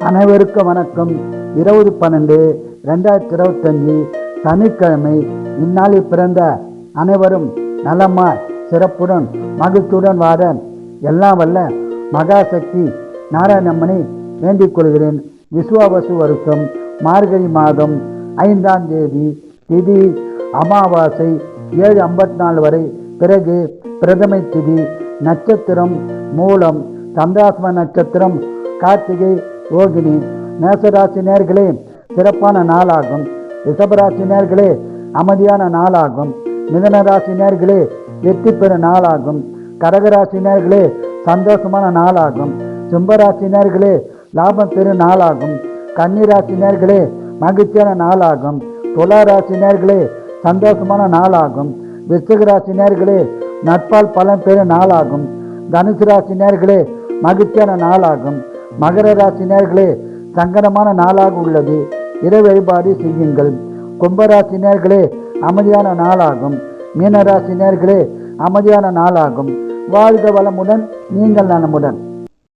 அனைவருக்கும் வணக்கம். 20/12/2025 சனிக்கிழமை. இந்நாளில் பிறந்த அனைவரும் நலமாய் சிறப்புடன் மகிழ்ச்சியுடன் வாழ எல்லாம் வல்ல மகாசக்தி நாராயணம்மனை வேண்டிக் கொள்கிறேன். விசுவாவசு வருஷம் மார்கழி மாதம் 5ஆம் தேதி, திதி அமாவாசை 7:54 வரை. பிறகு பிரதமை திதி. நட்சத்திரம் மூலம். சந்திராஷ்டம நட்சத்திரம் கார்த்திகை ரோகிணி. மேசராசி நேர்களே சிறப்பான நாளாகும். ரிஷபராசி நேர்களே அமைதியான நாளாகும். மிதனராசி நேர்களே வெற்றி பெறும் நாளாகும். கடகராசி நேர்களே சந்தோஷமான நாளாகும். சிம்மராசி நேர்களே லாபம் பெறும் நாளாகும். கன்னிராசி நேர்களே மகிழ்ச்சியான நாளாகும். துளாராசி நேர்களே சந்தோஷமான நாளாகும். விருச்சிக ராசி நேர்களே நட்பால் பலன் பெறும் நாளாகும். தனுசு ராசி நேர்களே மகிழ்ச்சியான நாளாகும். மகர ராசி நேர்களே சங்கடமான நாளாக உள்ளது. இறை வழிபாடு செய்யுங்கள். கும்பராசி நேர்களே அமைதியான நாளாகும். மீனராசி நேர்களே அமைதியான நாளாகும். வாழ்க வளமுடன், நீங்கள் நலமுடன்.